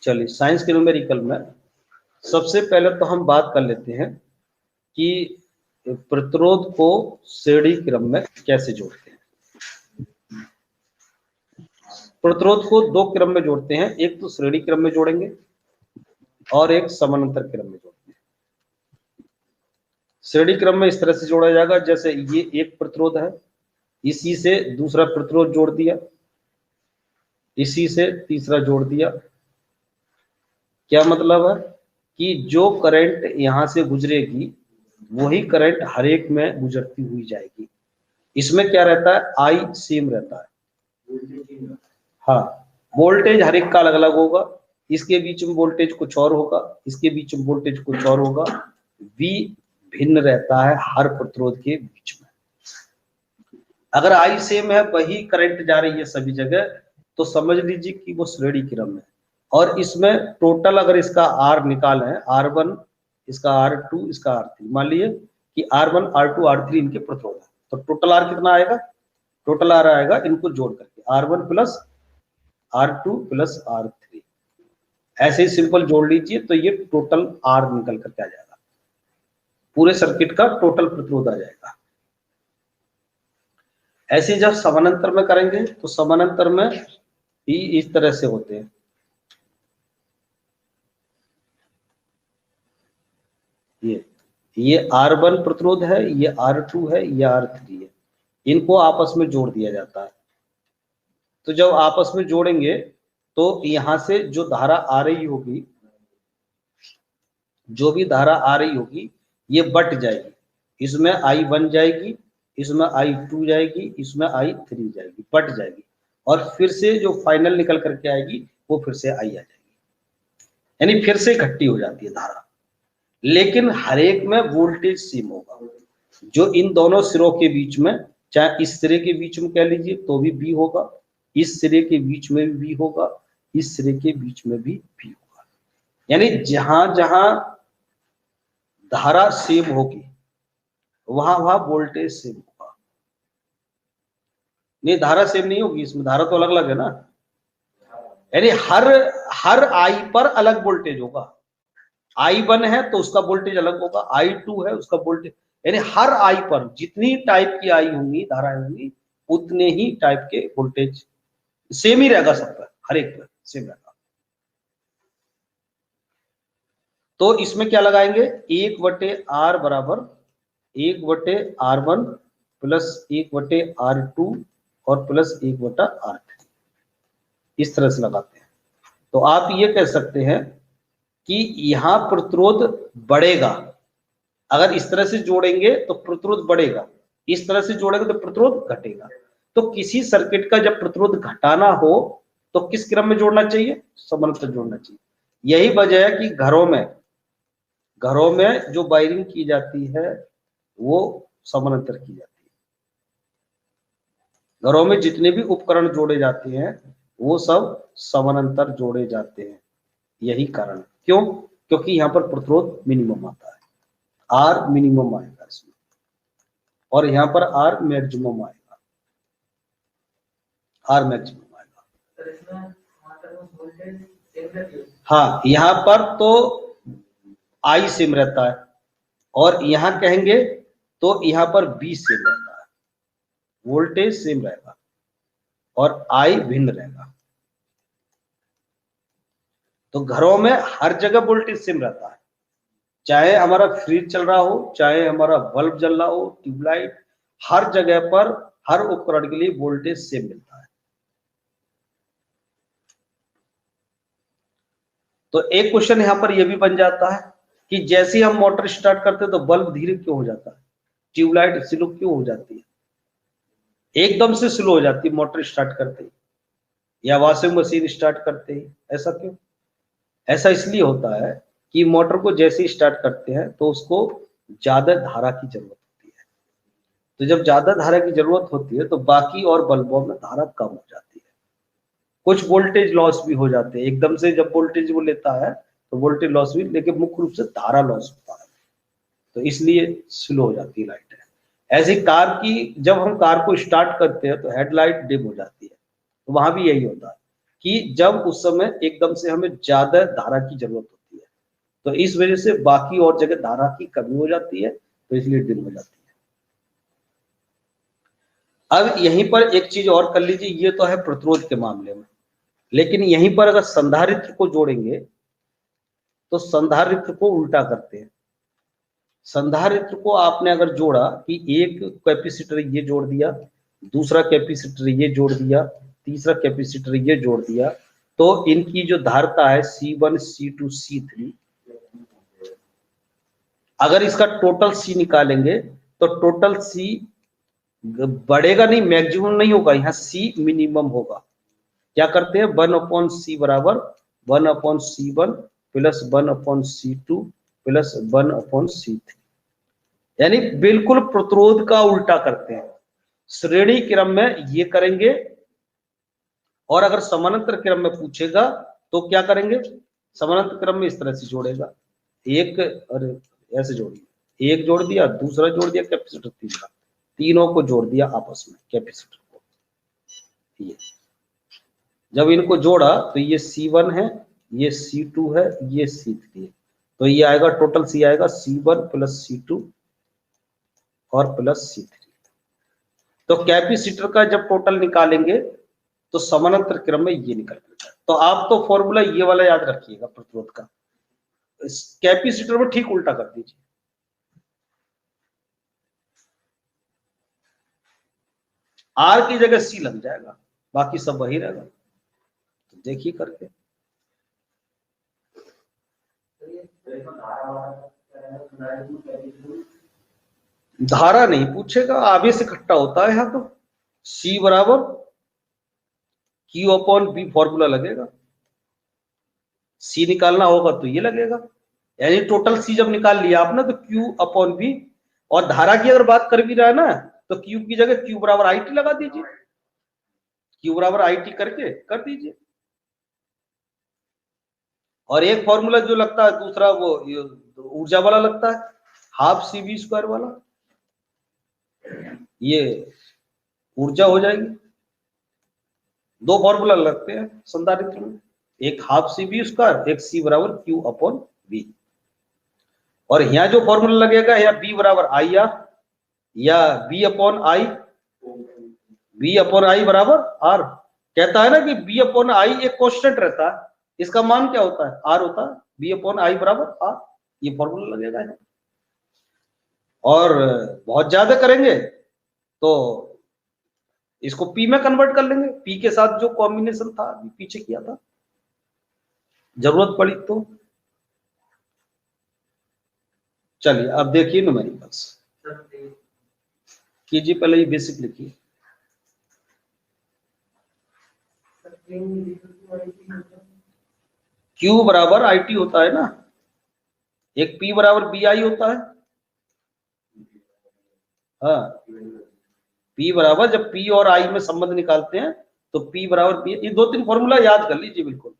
चलिए साइंस के न्यूमेरिकल में सबसे पहले तो हम बात कर लेते हैं कि प्रतिरोध को श्रेणी क्रम में कैसे जोड़ते हैं। प्रतिरोध को दो क्रम में जोड़ते हैं, एक तो श्रेणी क्रम में जोड़ेंगे और एक समानांतर क्रम में जोड़ते हैं। श्रेणी क्रम में इस तरह से जोड़ा जाएगा, जैसे ये एक प्रतिरोध है, इसी से दूसरा प्रतिरोध जोड़ दिया, इसी से तीसरा जोड़ दिया। क्या मतलब है कि जो करंट यहां से गुजरेगी वही करंट हर एक में गुजरती हुई जाएगी। इसमें क्या रहता है, आई सेम रहता है। हाँ, वोल्टेज हर एक का अलग अलग होगा, इसके बीच में वोल्टेज कुछ और होगा, इसके बीच में वोल्टेज कुछ और होगा। V भिन्न रहता है हर प्रतिरोध के बीच में। अगर आई सेम है, वही करंट जा रही है सभी जगह, तो समझ लीजिए कि वो श्रेणी क्रम है। और इसमें टोटल अगर इसका R निकालें, R1 इसका R2 इसका R3, मान लीजिए कि R1 R2 R3 इनके प्रतिरोध है, तो टोटल R कितना आएगा, टोटल R आएगा इनको जोड़ करके R1 plus R2 plus R3। ऐसे ही सिंपल जोड़ लीजिए तो ये टोटल R निकल करके आ जाएगा, पूरे सर्किट का टोटल प्रतिरोध आ जाएगा। ऐसे जब समानांतर में करेंगे तो समानांतर में भी इस तरह से होते हैं। ये R1 प्रतिरोध है, ये R2 है, ये R3 है, इनको आपस में जोड़ दिया जाता है। तो जब आपस में जोड़ेंगे तो यहां से जो धारा आ रही होगी, जो भी धारा आ रही होगी ये बट जाएगी, इसमें I1 जाएगी, इसमें I2 जाएगी, इसमें I3 जाएगी, बट जाएगी, और फिर से जो फाइनल निकल करके आएगी वो फिर से I आ जाएगी, यानी फिर से इकट्ठी हो जाती है धारा। लेकिन हर एक में वोल्टेज सेम होगा। जो इन दोनों सिरों के बीच में, चाहे इस सिरे के बीच में कह लीजिए तो भी V होगा, इस सिरे के बीच में भी V होगा, इस सिरे के बीच में भी V होगा। यानी जहां जहां धारा सेम होगी वहां वहां वोल्टेज सेम होगा। नहीं, धारा सेम नहीं होगी, इसमें धारा तो अलग अलग है ना, यानी हर आई पर अलग वोल्टेज होगा। I1 है तो उसका वोल्टेज अलग होगा, I2 है उसका वोल्टेज, यानी हर आई पर जितनी टाइप की आई होंगी, धाराएं होंगी, उतने ही टाइप के वोल्टेज सेम ही रहेगा, सब पर हर एक पर सेम रहेगा। तो इसमें क्या लगाएंगे, 1/R बराबर 1/R1 प्लस 1/R2 और प्लस 1/R3, इस तरह से लगाते हैं। तो आप ये कह सकते हैं कि यहां प्रतिरोध बढ़ेगा, अगर इस तरह से जोड़ेंगे तो प्रतिरोध बढ़ेगा, इस तरह से जोड़ेंगे तो प्रतिरोध घटेगा। तो किसी सर्किट का जब प्रतिरोध घटाना हो तो किस क्रम में जोड़ना चाहिए, समानांतर जोड़ना चाहिए। यही वजह है कि घरों में जो वायरिंग की जाती है वो समानांतर की जाती है। घरों में जितने भी उपकरण जोड़े जाते हैं वो सब समानांतर जोड़े जाते हैं, यही कारण। क्यों, क्योंकि यहाँ पर प्रतिरोध मिनिमम आता है, R मिनिमम आएगा इसमें, और यहाँ पर R मैक्सिमम आएगा, R मैक्सिमम आएगा। हाँ, यहाँ पर तो I सेम रहता है, और यहाँ कहेंगे तो यहाँ पर B सेम रहता है, वोल्टेज सेम रहेगा और I भिन्न रहेगा। तो घरों में हर जगह वोल्टेज सेम रहता है, चाहे हमारा फ्रिज चल रहा हो, चाहे हमारा बल्ब जल रहा हो, ट्यूबलाइट, हर जगह पर हर उपकरण के लिए वोल्टेज सेम मिलता है। तो एक क्वेश्चन यहाँ पर यह भी बन जाता है कि जैसे हम मोटर स्टार्ट करते हैं तो बल्ब धीरे क्यों हो जाता है, ट्यूबलाइट स्लो क्यों हो जाती है, एकदम से स्लो हो जाती है मोटर स्टार्ट करते ही, या वॉशिंग मशीन स्टार्ट करते ही, ऐसा क्यों? ऐसा इसलिए होता है कि मोटर को जैसे ही स्टार्ट करते हैं तो उसको ज्यादा धारा की जरूरत होती है। तो जब ज्यादा धारा की जरूरत होती है तो बाकी और बल्बों में धारा कम हो जाती है, कुछ वोल्टेज लॉस भी हो जाते हैं। एकदम से जब वोल्टेज वो लेता है तो वोल्टेज लॉस भी, लेकिन मुख्य रूप से धारा लॉस होता है, तो इसलिए स्लो हो जाती है लाइट। ऐसी कार की, जब हम कार को स्टार्ट करते हैं तो हेडलाइट डिम हो जाती है, तो वहां भी यही होता है कि जब उस समय एकदम से हमें ज्यादा धारा की जरूरत होती है, तो इस वजह से बाकी और जगह धारा की कमी हो जाती है, तो इसलिए डिम हो जाती है। अब यहीं पर एक चीज और कर लीजिए, ये तो है प्रतिरोध के मामले में, लेकिन यहीं पर अगर संधारित्र को जोड़ेंगे तो संधारित्र को उल्टा करते हैं। संधारित्र को आपने अगर जोड़ा कि एक कैपेसिटर ये जोड़ दिया, दूसरा कैपेसिटर ये जोड़ दिया, तीसरा कैपेसिटर ये जोड़ दिया, तो इनकी जो धारता है C1 C2 C3, अगर इसका टोटल C निकालेंगे तो टोटल C बढ़ेगा नहीं, मैक्सिमम नहीं होगा, यहाँ C मिनिमम होगा। क्या करते हैं, 1/C बराबर 1/C1 plus 1/C2 plus 1/C3, यानी बिल्कुल प्रतिरोध का उल्टा करते हैं। श्रेणी क्रम में ये करेंगे, और अगर समानांतर क्रम में पूछेगा तो क्या करेंगे, समानांतर क्रम में इस तरह से जोड़ेगा, एक और ऐसे जोड़िए, एक जोड़ दिया, दूसरा जोड़ दिया कैपेसिटर, तीसरा, तीनों को जोड़ दिया आपस में कैपेसिटर को। ये जब इनको जोड़ा तो ये C1 है, ये C2 है, ये C3 है, तो ये आएगा टोटल C आएगा C1 प्लस C2 और प्लस C3। तो कैपेसिटर का जब टोटल निकालेंगे तो समानांतर क्रम में ये निकल जाता है। तो आप तो फॉर्मूला ये वाला याद रखिएगा प्रतिरोध का, कैपेसिटर में ठीक उल्टा कर दीजिए। R की जगह C लग जाएगा, बाकी सब वही रहेगा। तो देखिए करके, धारा नहीं पूछेगा, आवेश इकट्ठा होता है यहाँ तो C बराबर Q/V फॉर्मूला लगेगा, C निकालना होगा तो ये लगेगा, यानी टोटल C जब निकाल लिया आपने तो Q/V, और धारा की अगर बात कर भी रहा है ना तो Q की जगह Q बराबर IT लगा दीजिए, Q बराबर IT करके कर दीजिए। और एक फॉर्मूला जो लगता है दूसरा वो ऊर्जा वाला लगता है, हाफ CV² वाला, ये ऊर्जा हो जाएगी। दो फॉर्मूला लगते हैं संधारित्र में, एक हाफ CV², एक C बराबर Q/V। और यहाँ जो फॉर्मूला लगेगा या B बराबर IR या V/I बराबर R। कहता है ना कि B/I एक कांस्टेंट रहता है, इसका मान क्या होता है, R होता है, B/I बराबर R, ये फॉर्मूला लगेगा है। और बहुत ज्यादा करेंगे तो इसको P में कन्वर्ट कर लेंगे, P के साथ जो कॉम्बिनेशन था पीछे किया था, जरूरत पड़ी तो। चलिए अब देखिए न्यूमेरिकल्स कीजिए, पहले ये बेसिक लिखिए। Q बराबर IT होता है ना, एक P बराबर BI होता है, हाँ, P बराबर जब P और I में संबंध निकालते हैं तो P बराबर B, ये दो तीन फॉर्मूला याद कर लीजिए बिल्कुल,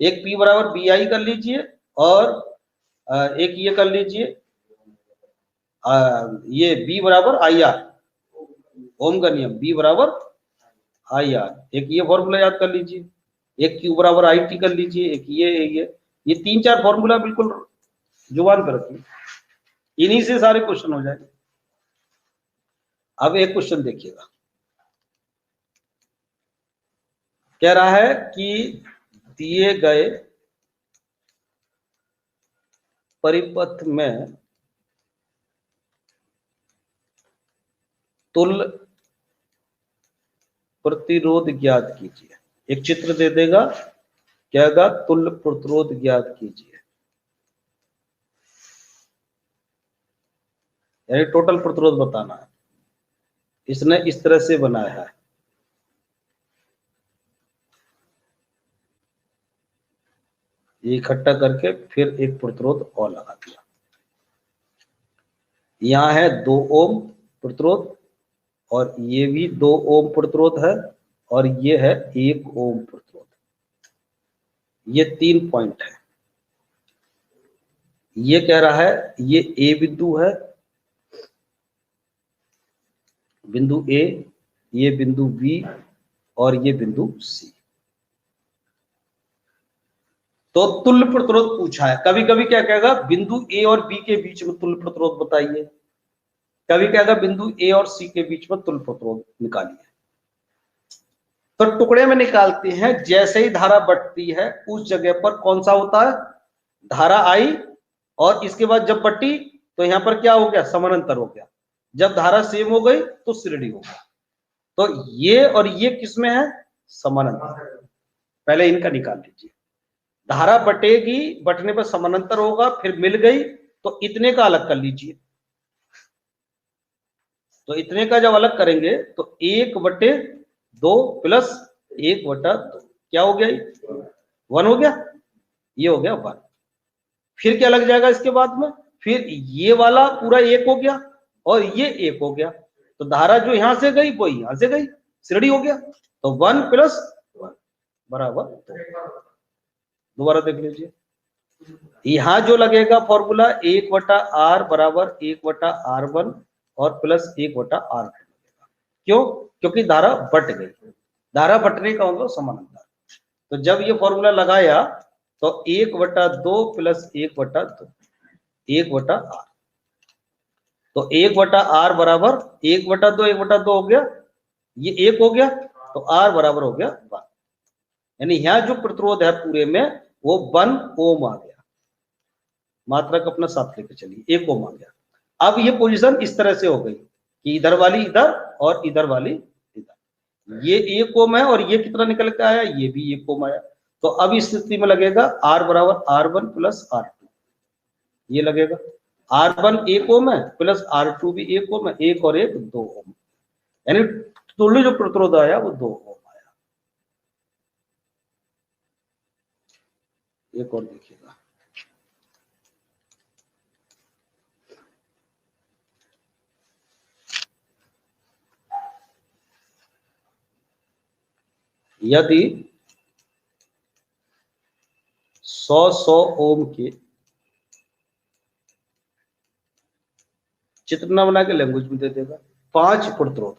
एक P बराबर BI कर लीजिए, और एक ये कर लीजिए, ये B बराबर IR, ओम का नियम, B बराबर IR, एक ये फॉर्मूला याद कर लीजिए, एक Q बराबर IT कर लीजिए, एक ये तीन चार फॉर्मूला बिल्कुल जुबान पर रखिए, इन्हीं से सारे क्वेश्चन हो जाएंगे। अब एक क्वेश्चन देखिएगा, कह रहा है कि दिए गए परिपथ में तुल्य प्रतिरोध ज्ञात कीजिए। एक चित्र दे देगा, क्या होगा, तुल्य प्रतिरोध ज्ञात कीजिए, यानी टोटल प्रतिरोध बताना है। इसने इस तरह से बनाया है, ये इकट्ठा करके फिर एक प्रतिरोध और लगा दिया। यहाँ है 2 ओम प्रतिरोध, और ये भी 2 ओम प्रतिरोध है, और ये है 1 ओम प्रतिरोध। ये 3 पॉइंट है। ये कह रहा है ये A बिंदु है, बिंदु A, ये बिंदु B, और ये बिंदु C। तो तुल्य प्रतिरोध पूछा है। कभी कभी क्या कहेगा, बिंदु ए और बी के बीच में तुल्य प्रतिरोध बताइए, कभी कहेगा बिंदु ए और सी के बीच में तुल्य प्रतिरोध निकालिए। तो टुकड़े में निकालते हैं, जैसे ही धारा बढ़ती है उस जगह पर कौन सा होता है, धारा आई, और इसके बाद जब बढ़ी तो यहां पर क्या हो गया, समानांतर हो गया। जब धारा सेम हो गई तो श्रेणी हो गया। तो ये और ये किसमें है, समानांतर। पहले इनका निकाल लीजिए। धारा बटेगी, बटने पर समानांतर होगा, फिर मिल गई तो इतने का अलग कर लीजिए। तो इतने का जब अलग करेंगे तो 1/2 प्लस 1/2 क्या हो गया, 1 हो गया, ये हो गया 1। फिर क्या लग जाएगा इसके बाद में, फिर ये वाला पूरा 1 हो गया और ये 1 हो गया। तो धारा जो यहां से गई वो यहां से गई, श्रेणी हो गया। तो 1 + 1 बराबर 2। दोबारा देख लीजिए, यहां जो लगेगा फॉर्मूला 1/r बराबर 1/r1 और प्लस 1/r2। क्यों, क्योंकि धारा बट गई। धारा बटने का मतलब समानांतर। तो जब ये फॉर्मूला लगाया तो 1/2 प्लस 1/2 1/r। तो 1/r बराबर 1/2 1/2 हो गया, ये 1 हो गया, तो r बराबर हो गया 1। यानी यहां जो प्रतिरोध है पूरे में वो 1 ओम आ गया। मात्रक अपना साथ लेके चलिए, 1 ओम आ गया। अब ये पोजीशन इस तरह से हो गई कि इधर वाली इधर और इधर वाली इधर। ये 1 ओम है और ये कितना निकल के आया, ये भी 1 ओम आया। तो अब इस स्थिति में लगेगा R बराबर R1 प्लस R2, ये लगेगा। R1 1 ओम है प्लस R2 भी 1 ओम है, 1 और 1 2 ओम। यानी तुल्य जो प्रतिरोध आया वो 2 ओम आया। एक और देखिएगा, यदि 100 ओम के, चित्र बना के लैंग्वेज में दे देगा, 5 प्रतिरोध,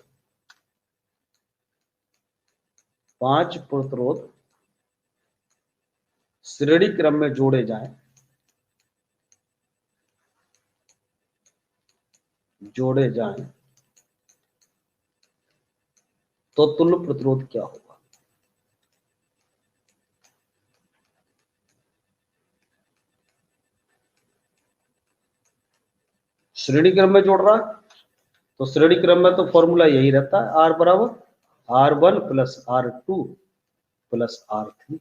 5 प्रतिरोध श्रेणी क्रम में जोड़े जाएं, तो तुल्य प्रतिरोध क्या होगा। श्रेणी क्रम में जोड़ रहा है तो श्रेणी क्रम में तो फॉर्मूला यही रहता है, R बराबर R1 plus R2 plus R3।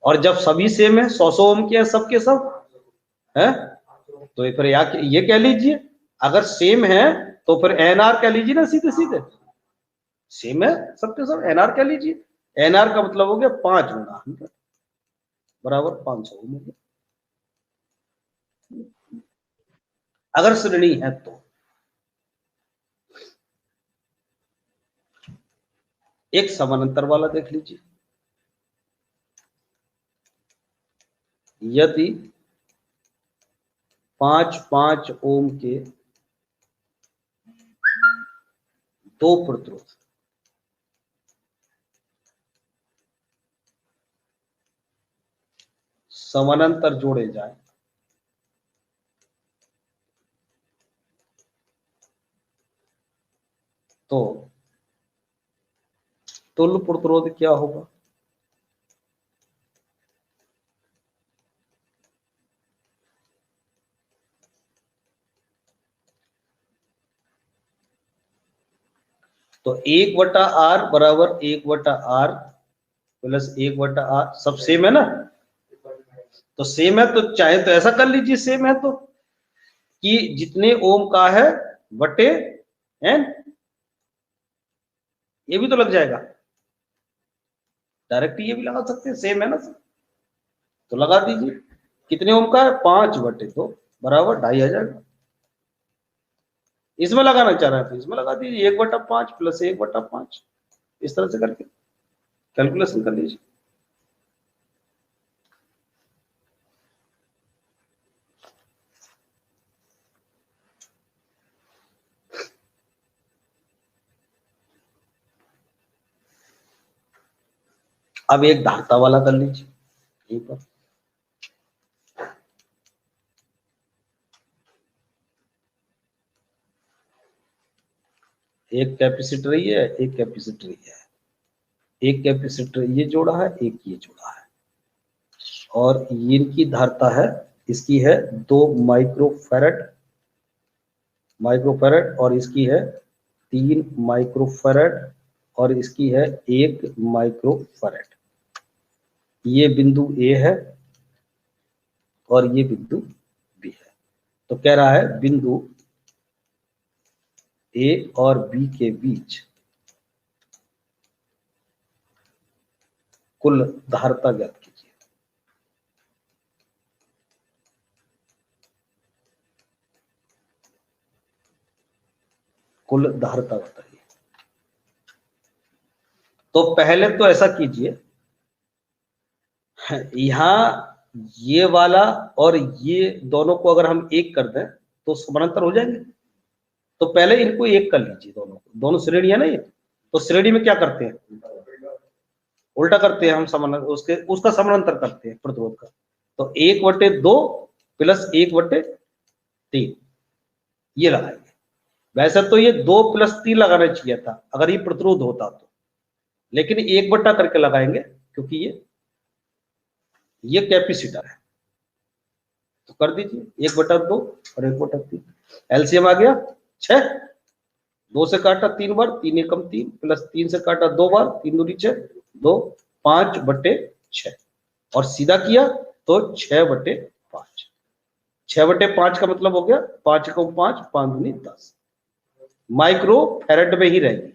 और जब सभी सेम है, 100 ओम के हैं सबके सब है, तो फिर ये कह लीजिए, अगर सेम है तो फिर NR कह लीजिए ना, सीधे सीधे सेम है सबके सब, NR कह लीजिए। NR का मतलब हो गया 5 गुना 100 बराबर 500 ओम हो गया। अगर श्रेणी है तो एक समानांतर वाला देख लीजिए, यदि 5 ओम के 2 प्रतिरोध समानांतर जोड़े जाए तो तुल्य प्रतिरोध क्या होगा। तो 1/r बराबर 1/r प्लस 1/r, सब सेम है ना, तो सेम है तो चाहे तो ऐसा कर लीजिए, सेम है तो कि जितने ओम का है बटे n, ये भी तो लग जाएगा। डायरेक्ट ये भी लगा सकते हैं, सेम है ना सर, तो लगा दीजिए। कितने ओम का है, 5/2 बराबर 2.5 आ जाएगा। इसमें लगाना चाह रहे हैं तो इसमें लगा दीजिए 1/5 प्लस 1/5, इस तरह से करके कैलकुलेशन कर लीजिए। अब एक धारता वाला कर लीजिए, यहीं पर एक कैपेसिटर ये है, एक कैपेसिटर ये है, एक कैपेसिटर ये जोड़ा है, एक ये जोड़ा है, और ये इनकी धारता है, इसकी है 2 माइक्रोफैरड, और इसकी है 3 माइक्रोफैरड, और इसकी है 1 माइक्रोफैरड। ये बिंदु ए है और ये बिंदु बी है। तो कह रहा है बिंदु ए और बी के बीच कुल धारता ज्ञात कीजिए। कुल धारता बताइए। तो पहले तो ऐसा कीजिए, यहां ये वाला और ये दोनों को अगर हम एक कर दें तो समानांतर हो जाएंगे। तो पहले इनको एक कर लीजिए, दोनों श्रेणी है ना ये। तो श्रेणी में क्या करते हैं, उल्टा करते हैं हम, समानांतर उसका समानांतर करते हैं प्रतिरोध का। तो 1/2 प्लस 1/3 ये लगाएंगे। वैसे तो ये 2 + 3 लगाना चाहिए था अगर ये प्रतिरोध होता तो, लेकिन 1 बट्टा करके लगाएंगे क्योंकि ये कैपेसिटर है। तो कर दीजिए 1/2 और 1/3। एलसीएम आ गया 6, 2 से काटा 3 बार, 3 एकम 3, प्लस 3 से काटा 2 बार, 3 दूनी 6, 2, 5/6, और सीधा किया तो 6/5। 6/5 का मतलब हो गया 5 को 5, 5 दूनी 10 माइक्रो फैरड में ही रहेगी,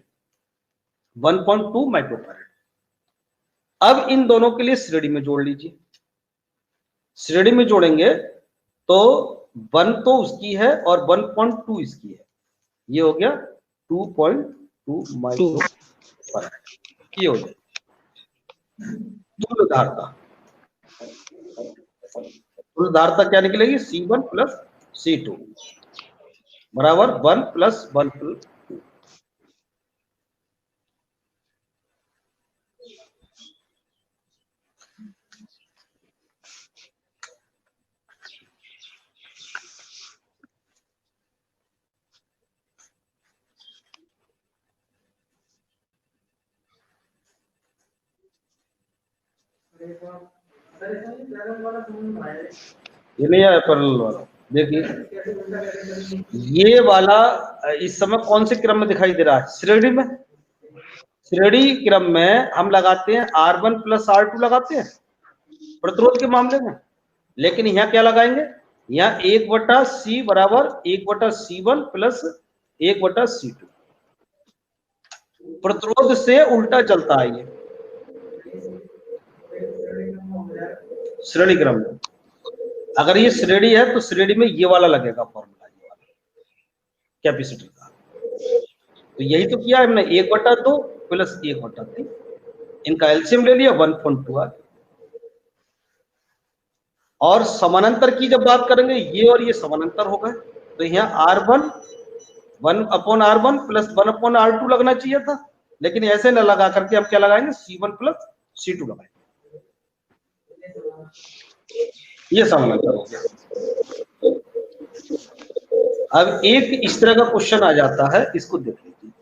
1.2 माइक्रो फैरड। अब इन दोनों के लिए श्रेणी में जोड़ लीजिए। श्रेणी में जोड़ेंगे तो 1 तो उसकी है और 1.2 इसकी है, ये हो गया 2.2 माइक्रो फैरड। ये हो जाए तुल्य धारता। तुल्य धारता क्या निकलेगी, C1 + C2 बराबर 1 + 1 + 2। ये नहीं आया पैरेलल वाला, देखिए ये वाला इस समय कौन से क्रम में दिखाई दे रहा है, श्रेणी में। श्रेणी क्रम में हम लगाते हैं R1 + R2 लगाते हैं प्रतिरोध के मामले में, लेकिन यहाँ क्या लगाएंगे, यहाँ 1/C बराबर 1/C1 + 1/C2। प्रतिरोध से उल्टा चलता है ये श्रेणी क्रम में। अगर ये श्रेणी है तो श्रेणी में ये वाला लगेगा फॉर्मूला, ये वाला कैपेसिटर का। तो यही तो किया हमने, 1/2 + 1/3, इनका एलसीएम ले लिया 1.2 आ गया। और समानांतर की जब बात करेंगे, ये और ये समानांतर हो गए, तो यहाँ R1 1/R1 + 1/R2 लगना चाहिए था, लेकिन ऐसे न लगा करके अब क्या लगाएंगे, C1 + C2 लगाएंगे। ये समानांतर हो गया। अब एक इस तरह का क्वेश्चन आ जाता है, इसको देख लीजिए।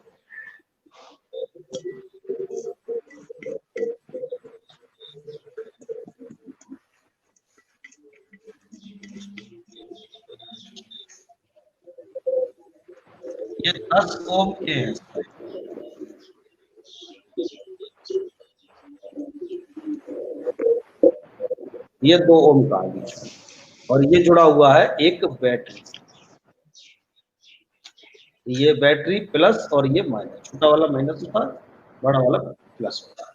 ये 10 ओम के हैं, ये 2 ओम का है बीच में, और ये जुड़ा हुआ है एक बैटरी। ये बैटरी प्लस और ये माइनस, छोटा वाला माइनस होता है, बड़ा वाला प्लस होता है।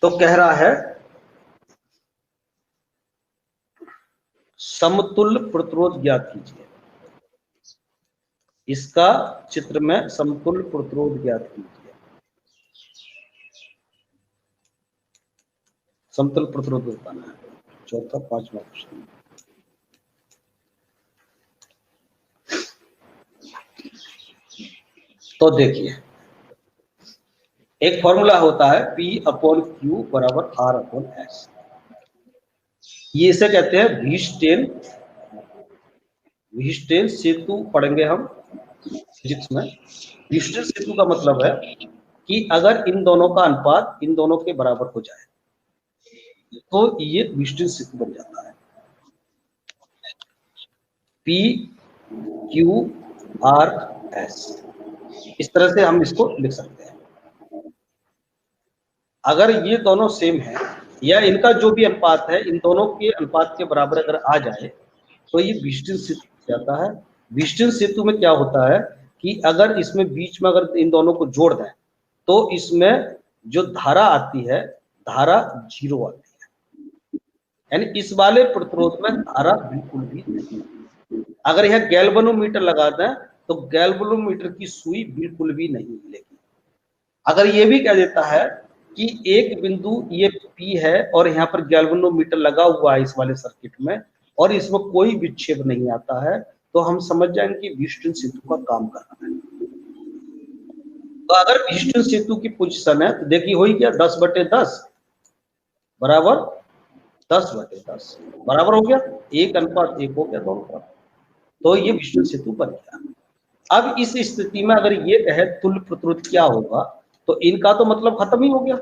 तो कह रहा है समतुल्य प्रतिरोध ज्ञात कीजिए। इसका चित्र में समतुल्य प्रतिरोध ज्ञात कीजिए। समतुल्य प्रतिरोध बताना है, चौथा 5वां क्वेश्चन। तो देखिए एक फॉर्मूला होता है P/Q बराबर R/S। ये इसे कहते हैं व्हीटस्टेन सेतु पढ़ेंगे हम फिजिक्स में। व्हीटस्टेन सेतु का मतलब है कि अगर इन दोनों का अनुपात इन दोनों के बराबर हो जाए तो ये व्हीटस्टेन सेतु बन जाता है। PQRS इस तरह से हम इसको लिख सकते हैं। अगर ये दोनों सेम है या इनका जो भी अनुपात है इन दोनों के अनुपात के बराबर अगर आ जाए तो ये व्हीटस्टेन सेतु जाता है। व्हीटस्टेन सेतु में क्या होता है कि अगर इसमें बीच में अगर इन दोनों को जोड़ दें तो इसमें जो धारा आती है धारा 0 आती है, यानी इस वाले प्रतिरोध में धारा बिल्कुल भी नहीं। अगर यह गैल्वेनोमीटर लगा दें तो गैल्वेनोमीटर की सुई बिल्कुल भी नहीं मिलेगी। अगर ये भी कह देता है कि एक बिंदु ये P है और यहाँ पर गैल्वेनोमीटर लगा हुआ है इस वाले सर्किट में और इसमें कोई विक्षेप नहीं आता है तो हम समझ जाएंगे कि व्हीटस्टेन सेतु का काम कर रहा है। तो अगर व्हीटस्टेन सेतु की पोजीशन है तो देखिए हो ही गया 10/10 बराबर 10/10 बराबर हो गया 1:1 हो गया दोनों का। तो ये व्हीटस्टेन सेतु बन गया। अब इस स्थिति में अगर ये कहे तुल्य प्रतिरोध क्या होगा तो इनका तो मतलब खत्म ही हो गया।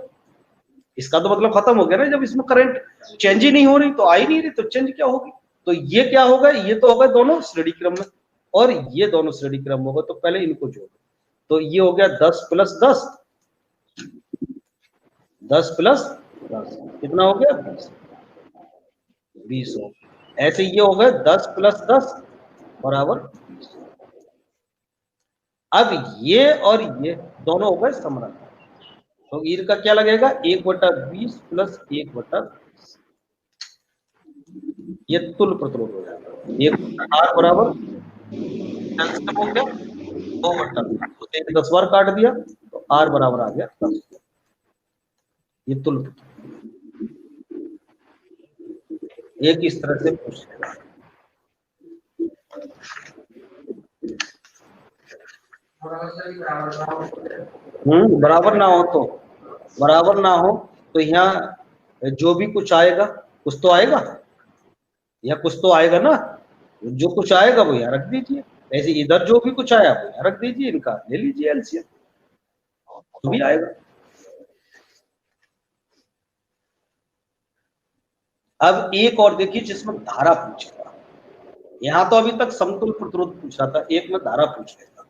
इसका तो मतलब खत्म हो गया ना, जब इसमें करंट चेंज ही नहीं हो रही तो आ ही नहीं रही तो चेंज क्या होगी। तो ये क्या होगा, ये तो होगा दोनों श्रेणी क्रम में और ये दोनों श्रेणी क्रम होगा। तो पहले इनको जोड़ो तो ये हो गया 10 + 10 10 + 10 कितना हो गया 20 हो। ऐसे ये हो गया 10 + 10 बराबर 20। अब ये और ये दोनों हो गए समरंग तो इनका क्या लगेगा 1/20 + 1/20 ये तुल्य प्रतिरोध हो जाएगा। 1/R बराबर हो गया 2/20 तो 10 बार काट दिया तो R बराबर आ गया 10। ये तुल्य प्रतिरोध एक इस तरह से पूछ लेगा। बराबर ना हो तो यहाँ जो भी कुछ आएगा कुछ तो आएगा या कुछ तो आएगा ना, जो कुछ आएगा वो यहाँ रख दीजिए। ऐसे इधर जो भी कुछ आया वो यहाँ रख दीजिए, इनका ले लीजिए एलसीएम तो भी आएगा। अब एक और देखिए जिसमें धारा पूछेगा। यहाँ तो अभी तक समतुल्य प्रतिरोध पूछ रहा था, एक में धारा पूछ लेगा।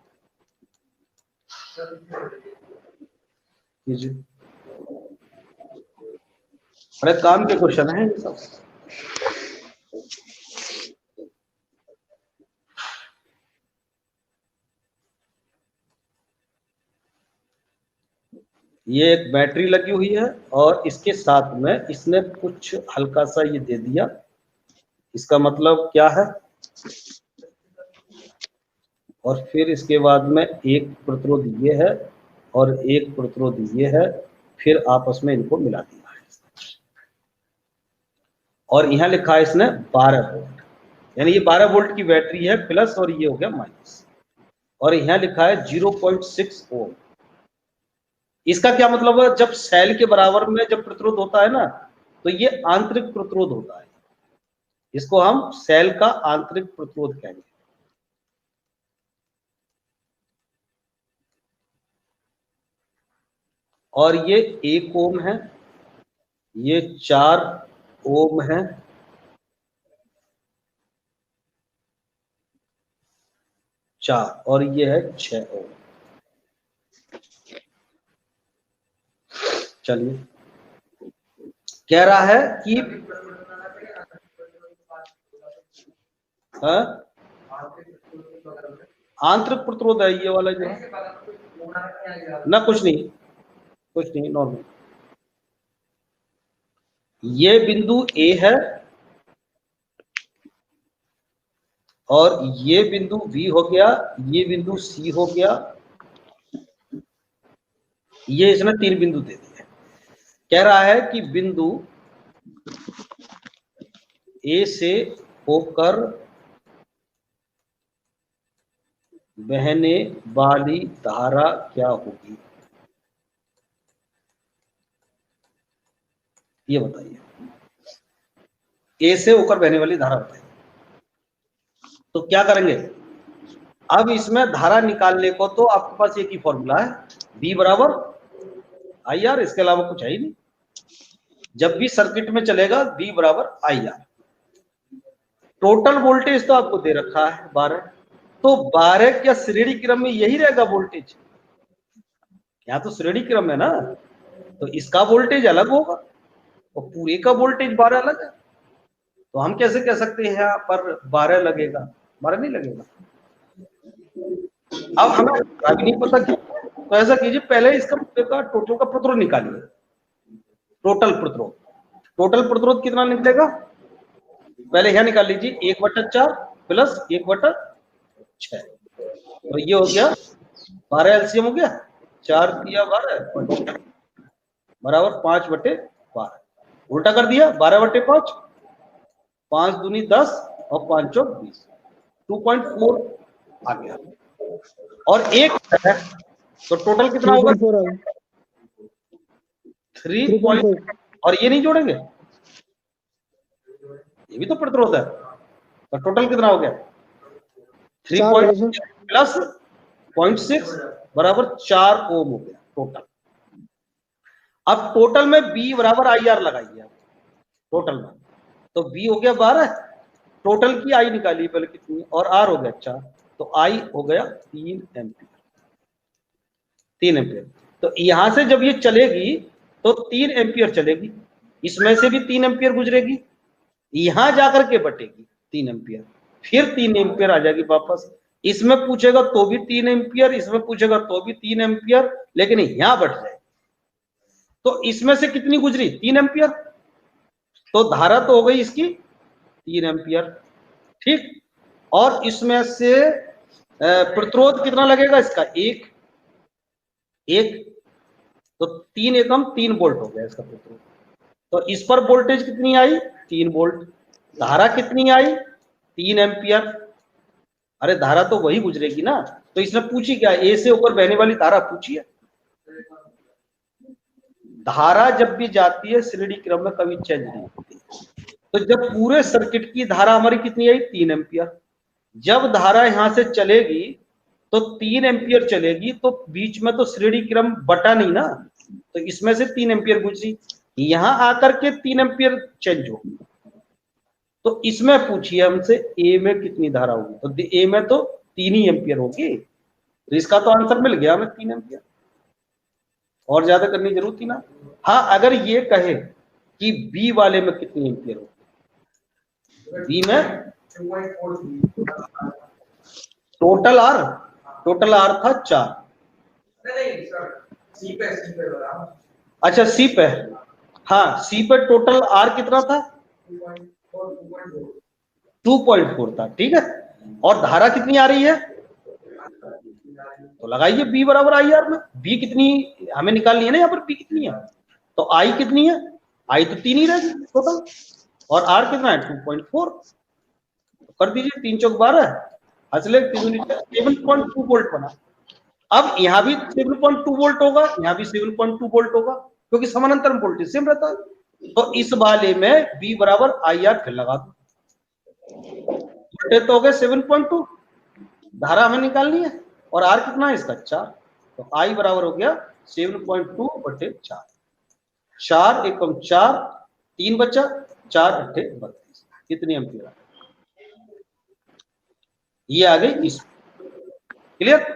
बड़े काम के क्वेश्चन है ये सब। ये एक बैटरी लगी हुई है और इसके साथ में इसने कुछ हल्का सा ये दे दिया। इसका मतलब क्या है, और फिर इसके बाद में एक प्रतिरोध ये है और एक प्रतिरोध ये है, फिर आपस में इनको मिला दिया है और यहाँ लिखा है इसने 12 वोल्ट, यानी ये 12 वोल्ट की बैटरी है प्लस और ये हो गया माइनस, और यहाँ लिखा है 0.6 ओम। इसका क्या मतलब है, जब सेल के बराबर में जब प्रतिरोध होता है ना तो ये आंतरिक प्रतिरोध होता है। इसको हम सेल का आंतरिक प्रतिरोध कहेंगे। और ये 1 ओम है, ये 4 ओम है, और ये है 6 ओम। चलिए कह रहा है कि आंतरिक प्रतिरोध है ये वाला जो है ना, कुछ नहीं नॉर्मल। ये बिंदु ए है और ये बिंदु बी हो गया, ये बिंदु सी हो गया, ये इसने 3 बिंदु दे दिए। कह रहा है कि बिंदु ए से होकर बहने वाली धारा क्या होगी, ये बताइए। ए से होकर बहने वाली धारा बताइए। तो क्या करेंगे, अब इसमें धारा निकालने को तो आपके पास एक ही फॉर्मूला है, बी बराबर आई आर, इसके अलावा कुछ है ही नहीं। जब भी सर्किट में चलेगा बी बराबर आई आर। टोटल वोल्टेज तो आपको दे रखा है 12, तो 12 क्या श्रेणी क्रम में यही रहेगा वोल्टेज, यहाँ तो श्रेणी क्रम है ना, तो इसका वोल्टेज अलग होगा और पूरे का वोल्टेज 12 अलग है। तो हम कैसे कह सकते हैं यहाँ पर 12 लगेगा, 12 नहीं लगेगा। अब हमें अभी नहीं पता कि, तो ऐसा कीजिए पहले इसका टोटल का प्रतिरोध निकालिए। टोटल प्रतिरोध कितना निकलेगा, पहले यह निकाल लीजिए, 1/4 प्लस 1/6, तो ये हो गया 12 एलसीएम हो गया, 4 दिया 12 बराबर 5/12, उल्टा कर दिया 12/5, 5 दूनी 10 और 5 चौक 20, 2.4 आ गया। और एक है तो टोटल कितना होगा, 3. और ये नहीं जोड़ेंगे, ये भी तो प्रतिरोध है, तो टोटल कितना हो गया 3 प्लस 0.6 बराबर 4 ओम हो गया टोटल। अब टोटल में बी बराबर आई आर लगाइए टोटल में, तो बी हो गया 12, टोटल की आई निकालिए पहले कितनी, और आर हो गया 4, तो आई हो गया 3 एम्पियर। 3 एम्पियर, तो यहां से जब ये चलेगी तो 3 एम्पियर चलेगी, इसमें से भी 3 एम्पियर गुजरेगी, यहां जाकर के बटेगी 3 एम्पियर, फिर 3 एम्पियर आ जाएगी वापस, इसमें पूछेगा तो भी 3 एम्पियर, इसमें पूछेगा तो भी 3 एम्पियर, लेकिन यहां बट जाए। तो इसमें से कितनी गुजरी 3 एम्पियर, तो धारा तो हो गई इसकी 3 एम्पियर, ठीक। और इसमें से प्रतिरोध कितना लगेगा इसका, एक, तो 3 एकम 3 वोल्ट हो गया इसका प्रतिरोध। तो इस पर वोल्टेज कितनी आई 3 वोल्ट, धारा कितनी आई 3 एम्पियर, अरे धारा तो वही गुजरेगी ना, तो इसने पूछी क्या, ए से होकर बहने वाली धारा पूछी है। धारा जब भी जाती है श्रेणी क्रम में कभी चेंज नहीं होती, तो जब पूरे सर्किट की धारा हमारी कितनी आई 3 एम्पियर, जब धारा यहां से चलेगी तो 3 एम्पियर चलेगी, तो बीच में तो श्रेणी क्रम बटा नहीं ना, तो इसमें से 3 एम्पियर गुजरी, यहां आकर के 3 एम्पियर चेंज हो, तो इसमें पूछिए हमसे ए में कितनी धारा होगी, तो ए में तो 3 ही एम्पियर होगी, तो इसका तो आंसर मिल गया हमें 3 एम्पियर, और ज्यादा करने की जरूरत ही ना। हाँ, अगर ये कहे कि बी वाले में कितनी एम्पियर होगी, बी में टोटल आर था 4, अच्छा सी पे, हाँ सी पे टोटल आर कितना था 2.4 था, ठीक है, और धारा कितनी आ रही है, तो लगाइए बी बराबर आई आर में, बी कितनी हमें निकालनी है ना, यहाँ पर बी कितनी है, तो आई कितनी है, आई तो 3 ही रहेगी टोटल, और आर कितना है 2.4, कर दीजिए 3 चौक 12, असले 7.2 वोल्ट बना। अब यहाँ भी 7.2 वोल्ट होगा, यहाँ भी 7.2 वोल्ट होगा, क्योंकि समानांतर में वोल्टेज सेम रहता है, तो इस वाले में बी बराबर आई आर फिर लगा दो, वोल्टेज तो हो गए 7.2, धारा हमें निकालनी है, और आर कितना है इसका 4, तो आई बराबर हो गया 7.2 बटे 4, 4 एकम 4, 3 बचा, 4 अट्ठे 32, कितनी एम्पियर, ये आ गई इस, क्लियर।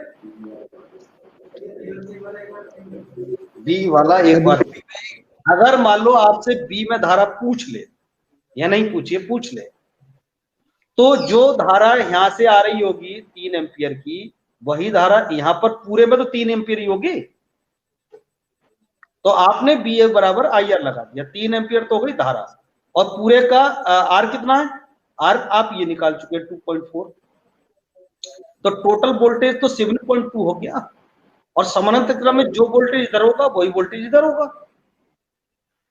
बी वाला एक बार, अगर मान लो आपसे बी में धारा पूछ ले, या नहीं पूछिए पूछ ले, तो जो धारा यहां से आ रही होगी 3 एम्पियर की, वही धारा यहां पर पूरे में तो 3 एम्पियर ही होगी, तो आपने बी ए बराबर आई आर लगा दिया, 3 एम्पियर तो हो गई धारा, और पूरे का आर कितना है, आर आप ये निकाल चुके 2.4, तो टोटल वोल्टेज तो 7.2 हो गया, और समानांतर क्रम में जो वोल्टेज इधर होगा वही वोल्टेज इधर होगा,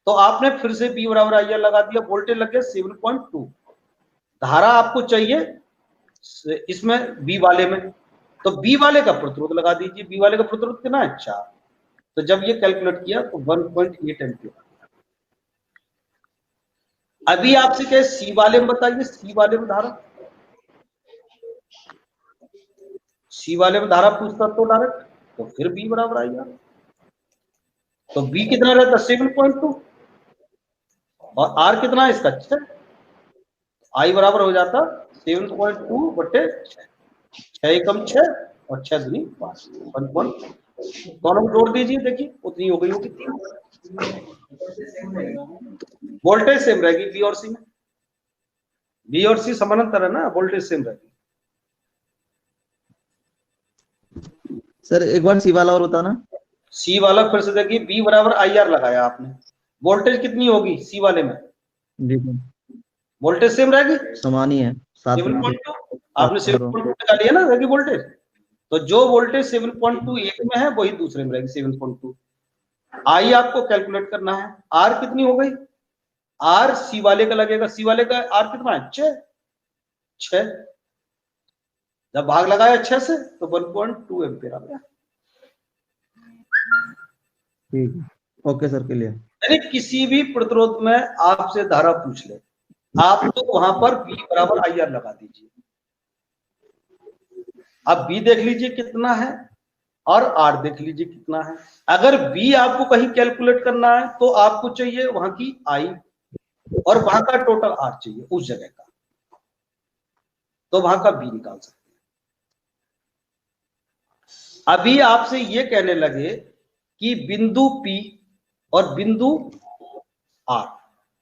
तो आपने फिर से बी बराबर आई आर लगा दिया, वोल्टेज लग गया 7.2, धारा आपको चाहिए इसमें बी वाले में, तो बी वाले का प्रतिरोध लगा दीजिए, बी वाले का प्रतिरोध कितना है 4। तो जब ये कैलकुलेट किया तो 1.8 एम्पियर। अभी आपसे क्या सी वाले में बताइए, सी वाले में धारा, सी वाले में धारा पूछता तो डायरेक्ट, तो फिर बी बराबर आई यार। तो बी कितना रहता 7.2 और आर कितना है इसका 6, आई बराबर हो जाता 7.2 बटे 6 एकम 6 और 6 दूनी 5, 1. दोनों को जोड़ दीजिए, देखिए उतनी हो गई होगी 3। वोल्टेज सेम रहेगी बी और सी में, बी और सी समानांतर है ना, वोल्टेज सेम रहेगी। सर एक बार सी वाला और बताना। सी वाला फिर से देखिए, बी बराबर आई आर लगाया आपने, वोल्टेज कितनी होगी सी वाले में, वोल्टेज सेम रहेगी, समान ही है 7.2, आपने 7.2 लगा लिया ना रहेगी वोल्टेज, तो जो वोल्टेज 7.2 एक में है वही दूसरे में रहेगी 7.2। आई आपको कैलकुलेट करना है, आर कितनी हो गई, आर सी वाले का लगेगा, सी वाले का आर कितना है 6, जब भाग लगाया 6 से तो 1.2 एम्पियर आ गया। ठीक है, ओके सर के लिए। यानी किसी भी प्रतिरोध में आपसे धारा पूछ ले, आप तो वहां पर बी बराबर आई आर लगा दीजिए। अब बी देख लीजिए कितना है और आर देख लीजिए कितना है। अगर बी आपको कहीं कैलकुलेट करना है तो आपको चाहिए वहां की आई और वहां का टोटल आर चाहिए उस जगह का, तो वहां का बी निकाल सकते हैं। अभी आपसे ये कहने लगे कि बिंदु पी और बिंदु आर,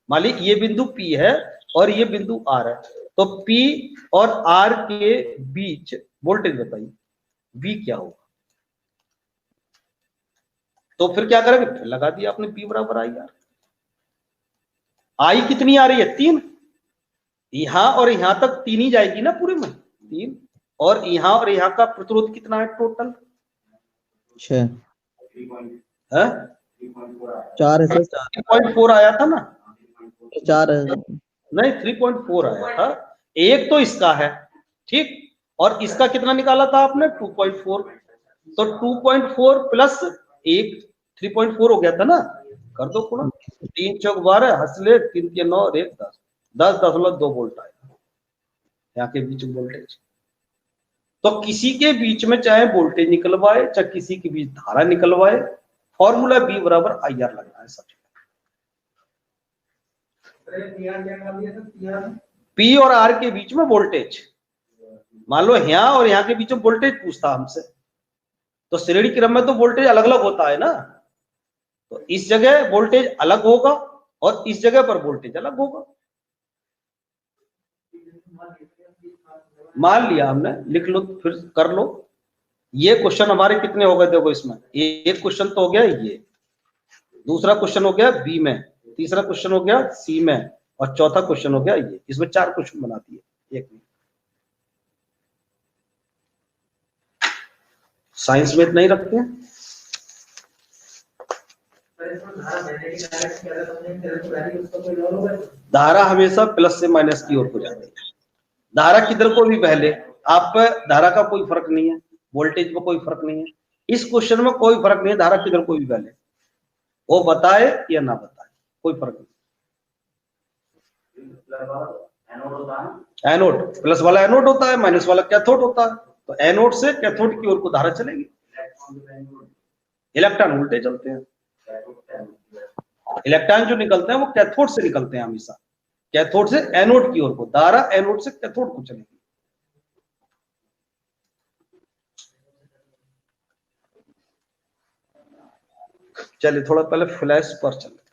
मान ली ये बिंदु पी है और ये बिंदु आर है, तो पी और आर के बीच वोल्टेज बताइए V क्या होगा। तो फिर क्या करेंगे, फिर लगा दिया आपने P बराबर आई आर। आई कितनी आ रही है 3, यहां और यहां तक 3 ही जाएगी ना पूरे में 3, और यहां का प्रतिरोध कितना है टोटल 6 है 4 है सर, 3.4 आया था ना, 4 है नहीं 3.4 आया था, एक तो इसका है ठीक, और इसका कितना निकाला था आपने 2.4, तो 2.4 प्लस 1 3.4 हो गया था ना, कर दो गुणा, 3 चौक 12 हंसले 3 के 9 1 10.2 वोल्ट आएगा यहाँ के बीच वोल्टेज। तो किसी के बीच में चाहे वोल्टेज निकलवाए चाहे किसी के बीच धारा निकलवाए, फॉर्मूला बी बराबर आई आर लगना है सबसे। पी और आर के बीच में वोल्टेज, मान लो यहाँ और यहाँ के बीच में वोल्टेज पूछता हमसे, तो श्रेणी क्रम में तो वोल्टेज अलग अलग होता है ना, तो इस जगह वोल्टेज अलग होगा और इस जगह पर वोल्टेज अलग होगा। मान लिया हमने, लिख लो फिर कर लो। ये क्वेश्चन हमारे कितने हो गए देखो, इसमें एक क्वेश्चन तो हो गया ये, दूसरा क्वेश्चन हो गया बी में, तीसरा क्वेश्चन हो गया सी में, और चौथा क्वेश्चन हो गया ये। इसमें 4 क्वेश्चन बना दिए एक में। साइंस में नहीं रखते हैं, धारा हमेशा प्लस से माइनस की ओर हो जाती है। धारा किधर को भी बहले, आप धारा का कोई फर्क नहीं है, वोल्टेज में कोई फर्क नहीं है, इस क्वेश्चन में कोई फर्क नहीं है, धारा किधर को भी बहले, वो बताए या ना बताए कोई फर्क नहीं। एनोड प्लस वाला एनोड होता है, माइनस वाला कैथोड होता है, तो एनोड से कैथोड की ओर को धारा चलेगी, इलेक्ट्रॉन उल्टे चलते हैं, इलेक्ट्रॉन जो निकलते हैं वो कैथोड से निकलते हैं हमेशा, कैथोड से एनोड की ओर को, धारा एनोड से कैथोड को चलेगी। चलिए थोड़ा पहले फ्लैश पर चलते